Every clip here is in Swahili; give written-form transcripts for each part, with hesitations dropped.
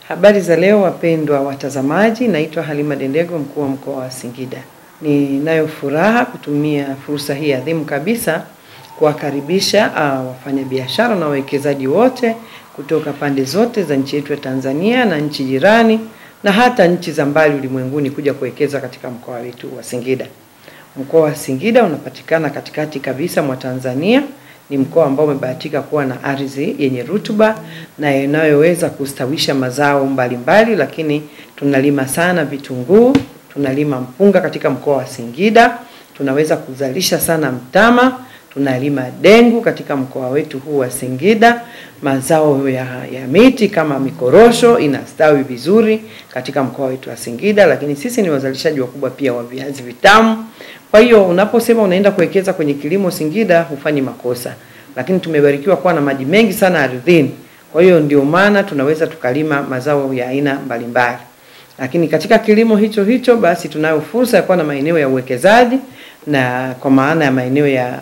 Habari za leo wapendwa watazamaji, naitwa Halima Dendego, mkuu wa mkoa wa Singida. Ninayo furaha kutumia fursa hii adhimu kabisa kuwakaribisha wafanyabiashara na wawekezaji wote kutoka pande zote za nchi yetu ya Tanzania na nchi jirani na hata nchi za mbali ulimwenguni kuja kuwekeza katika mkoa wetu wa Singida. Mkoa wa Singida unapatikana katikati kabisa mwa Tanzania. Ni mkoa ambao umebahatika kuwa na ardhi yenye rutuba na inayoweza kustawisha mazao mbalimbali, lakini tunalima sana vitunguu, tunalima mpunga katika mkoa wa Singida, tunaweza kuzalisha sana mtama, tunalima dengu katika mkoa wetu huu wa Singida, mazao ya miti kama mikorosho inastawi vizuri katika mkoa wetu wa Singida, lakini sisi ni wazalishaji wakubwa pia wa viazi vitamu. Kwa hiyo unaposema unaenda kuwekeza kwenye kilimo Singida hufanyi makosa, lakini tumebarikiwa kuwa na maji mengi sana ardhini. Kwa hiyo ndio maana tunaweza tukalima mazao ya aina mbalimbali. Lakini katika kilimo hicho basi tunayo fursa ya kuwa na maeneo ya uwekezaji, na kwa maana ya maeneo ya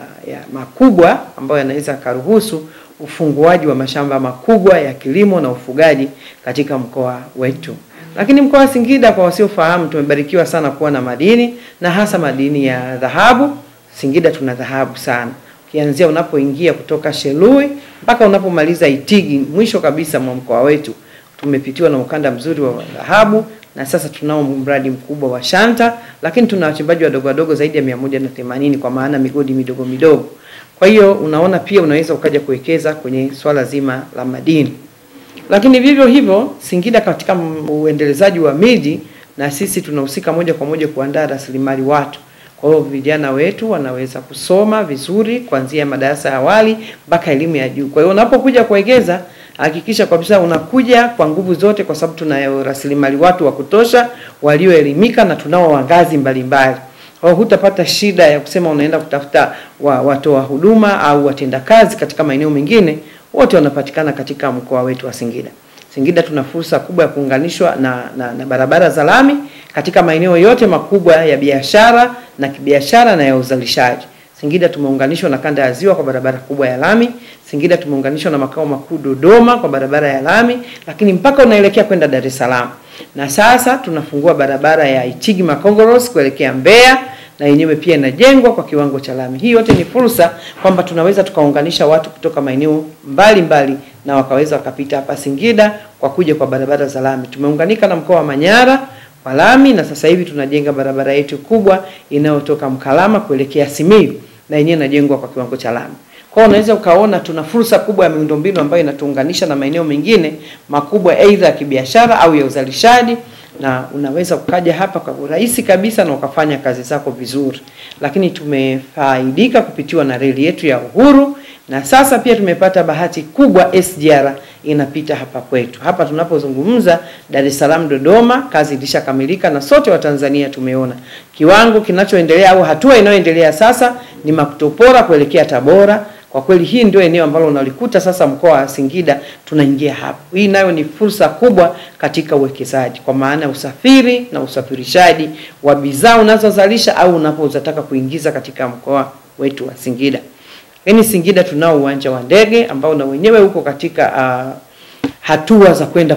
makubwa ambayo yanaweza karuhusu ufunguaji wa mashamba makubwa ya kilimo na ufugaji katika mkoa wetu. Lakini mkoa wa Singida, kwa wasiofahamu, tumebarikiwa sana kuwa na madini na hasa madini ya dhahabu. Singida tuna dhahabu sana. Ukianzia unapoingia kutoka Shelui mpaka unapomaliza Itigi, mwisho kabisa mwa mkoa wetu tumepitiwa na ukanda mzuri wa dhahabu, na sasa tunao mradi mkubwa wa shanta, lakini tuna wachimbaji wadogo zaidi ya 180 kwa maana migodi midogo. Kwa hiyo unaona pia unaweza ukaja kuwekeza kwenye swala zima la madini. Lakini vivyo hivyo Singida katika uendelezaji wa miji, na sisi tunahusika moja kwa moja kuandaa rasilimali watu. Kwa hiyo vijana wetu wanaweza kusoma vizuri kuanzia madarasa ya awali mpaka elimu ya juu. Kwa hiyo unapokuja kuwekeza, hakikisha kabisa unakuja kwa nguvu zote, kwa sababu tuna rasilimali watu wa kutosha walioelimika na tunao wangazi mbalimbali. Kwa hiyo hutapata shida ya kusema unaenda kutafuta watoa huduma au watendakazi katika maeneo mengine. Wote wanapatikana katika mkoa wetu wa Singida. Singida tuna fursa kubwa ya kuunganishwa na barabara za lami katika maeneo yote makubwa ya biashara na kibiashara na ya uzalishaji. Singida tumeunganishwa na kanda ya Ziwa kwa barabara kubwa ya lami. Singida tumeunganishwa na makao makuu Dodoma kwa barabara ya lami, lakini mpaka unaelekea kwenda Dar es Salaam. Na sasa tunafungua barabara ya Itigi Makongoros kuelekea Mbeya, na yenyewe pia inajengwa kwa kiwango cha lami. Hii yote ni fursa kwamba tunaweza tukaunganisha watu kutoka maeneo mbalimbali na wakaweza wakapita hapa Singida kwa kuja kwa barabara za lami. Tumeunganika na mkoa wa Manyara kwa lami, na sasa hivi tunajenga barabara yetu kubwa inayotoka Mkalama kuelekea Simiyu, na yenyewe inajengwa kwa kiwango cha lami. Kwa hiyo unaweza ukaona tuna fursa kubwa ya miundombinu ambayo inatuunganisha na maeneo mengine makubwa aidha ya kibiashara au ya uzalishaji, na unaweza ukaja hapa kwa urahisi kabisa na ukafanya kazi zako vizuri. Lakini tumefaidika kupitiwa na reli yetu ya Uhuru, na sasa pia tumepata bahati kubwa SGR inapita hapa kwetu. Hapa tunapozungumza Dar es Salaam Dodoma, kazi ilishakamilika na sote wa Tanzania tumeona. Kiwango kinachoendelea au hatua inayoendelea sasa ni Makutopora kuelekea Tabora. Kwa kweli hii ndio eneo ambalo unalikuta sasa mkoa wa Singida tunaingia hapo. Hii nayo ni fursa kubwa katika uwekezaji, kwa maana usafiri na usafirishaji wa bidhaa unazozalisha au unapotaka kuingiza katika mkoa wetu wa Singida. Yaani Singida tunao uwanja wa ndege ambao na wenyewe uko katika hatua za kwenda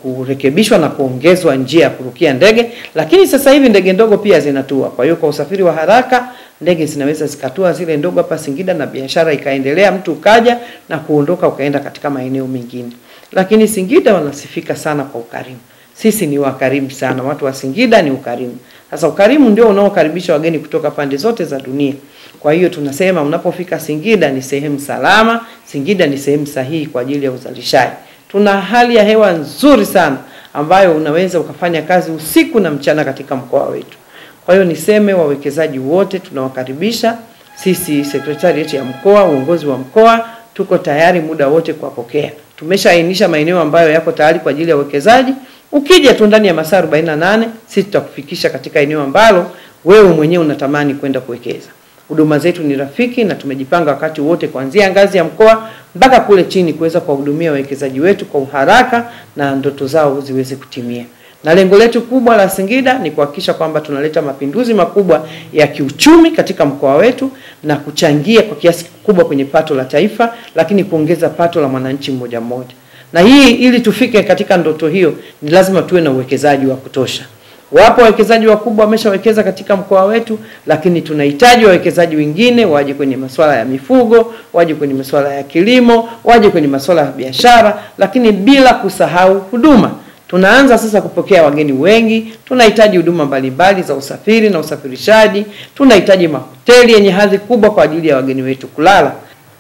kurekebishwa na kuongezwa njia ya kurukia ndege, lakini sasa hivi ndege ndogo pia zinatua. Kwa hiyo kwa usafiri wa haraka ndege zinaweza zikatua zile ndogo hapa Singida na biashara ikaendelea, mtu ukaja na kuondoka ukaenda katika maeneo mengine. Lakini Singida wanasifika sana kwa ukarimu. Sisi ni wakarimu sana, watu wa Singida ni ukarimu. Sasa ukarimu ndio unaokaribisha wageni kutoka pande zote za dunia. Kwa hiyo tunasema unapofika Singida ni sehemu salama, Singida ni sehemu sahihi kwa ajili ya uzalishaji. Tuna hali ya hewa nzuri sana ambayo unaweza ukafanya kazi usiku na mchana katika mkoa wetu. Kwa hiyo niseme wawekezaji wote tunawakaribisha. Sisi sekretarieti ya mkoa, uongozi wa mkoa, tuko tayari muda wote kuwapokea. Tumeshaainisha maeneo ambayo yako tayari kwa ajili ya uwekezaji. Ukija tu ndani ya masaa 48 sisi tutakufikisha katika eneo ambalo wewe mwenyewe unatamani kwenda kuwekeza. Huduma zetu ni rafiki na tumejipanga wakati wote kuanzia ngazi ya mkoa mpaka kule chini kuweza kuwahudumia wawekezaji wetu kwa uharaka na ndoto zao ziweze kutimia. Na lengo letu kubwa la Singida ni kuhakikisha kwamba tunaleta mapinduzi makubwa ya kiuchumi katika mkoa wetu na kuchangia kwa kiasi kikubwa kwenye pato la taifa, lakini kuongeza pato la mwananchi mmoja mmoja. Na hii ili tufike katika ndoto hiyo ni lazima tuwe na uwekezaji wa kutosha. Wapo wawekezaji wakubwa wameshawekeza katika mkoa wetu, lakini tunahitaji wawekezaji wengine waje kwenye masuala ya mifugo, waje kwenye masuala ya kilimo, waje kwenye masuala ya biashara, lakini bila kusahau huduma. Tunaanza sasa kupokea wageni wengi, tunahitaji huduma mbalimbali za usafiri na usafirishaji, tunahitaji mahoteli yenye hadhi kubwa kwa ajili ya wageni wetu kulala.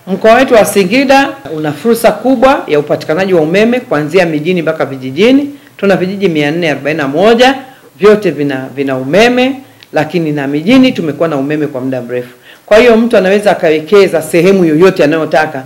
Mkoa wetu wa Singida una fursa kubwa ya upatikanaji wa umeme kuanzia mijini mpaka vijijini. Tuna vijiji 441, vyote vina umeme, lakini na mijini tumekuwa na umeme kwa muda mrefu. Kwa hiyo mtu anaweza akawekeza sehemu yoyote anayotaka.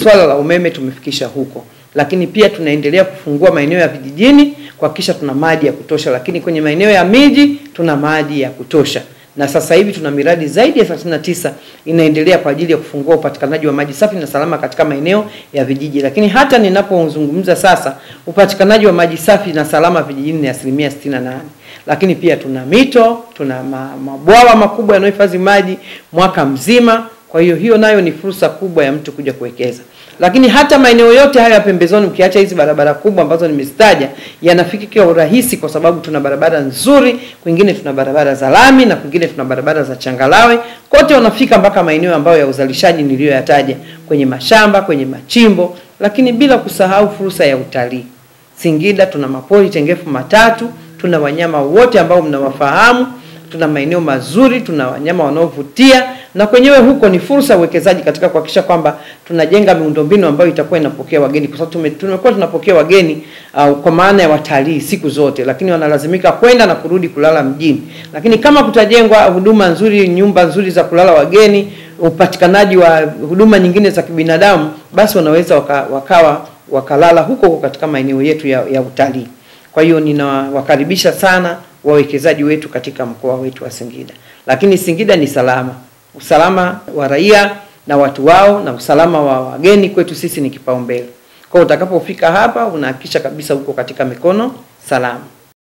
Swala la umeme tumefikisha huko. Lakini pia tunaendelea kufungua maeneo ya vijijini kuhakikisha tuna maji ya kutosha, lakini kwenye maeneo ya miji tuna maji ya kutosha. Na sasa hivi tuna miradi zaidi ya 39 inaendelea kwa ajili ya kufungua upatikanaji wa maji safi na salama katika maeneo ya vijiji. Lakini hata ninapozungumza sasa, upatikanaji wa maji safi na salama vijijini ni 68%. Lakini pia tuna mito, tuna mabwawa makubwa yanayohifadhi maji mwaka mzima. Kwa hiyo nayo ni fursa kubwa ya mtu kuja kuwekeza. Lakini hata maeneo yote haya ya pembezoni, ukiacha hizi barabara kubwa ambazo nimezitaja, yanafikika kwa urahisi kwa sababu tuna barabara nzuri, kwingine tuna barabara za lami na kwingine tuna barabara za changalawe. Kote wanafika mpaka maeneo ambayo ya uzalishaji niliyoyataja, kwenye mashamba, kwenye machimbo, lakini bila kusahau fursa ya utalii. Singida tuna mapori tengefu 3, tuna wanyama wote ambao mnawafahamu, tuna maeneo mazuri, tuna wanyama wanaovutia, na kwenyewe huko ni fursa ya uwekezaji katika kuhakikisha kwamba tunajenga miundombinu ambayo itakuwa inapokea wageni, kwa sababu tumekuwa tunapokea wageni kwa maana ya watalii siku zote, lakini wanalazimika kwenda na kurudi kulala mjini. Lakini kama kutajengwa huduma nzuri, nyumba nzuri za kulala wageni, upatikanaji wa huduma nyingine za kibinadamu, basi wanaweza wakalala huko katika maeneo yetu ya utalii. Kwa hiyo ninawakaribisha sana wawekezaji wetu katika mkoa wetu wa Singida. Lakini Singida ni salama. Usalama wa raia na watu wao na usalama wa wageni kwetu sisi ni kipaumbele. Kwa hiyo utakapofika hapa unahakikisha kabisa uko katika mikono salama.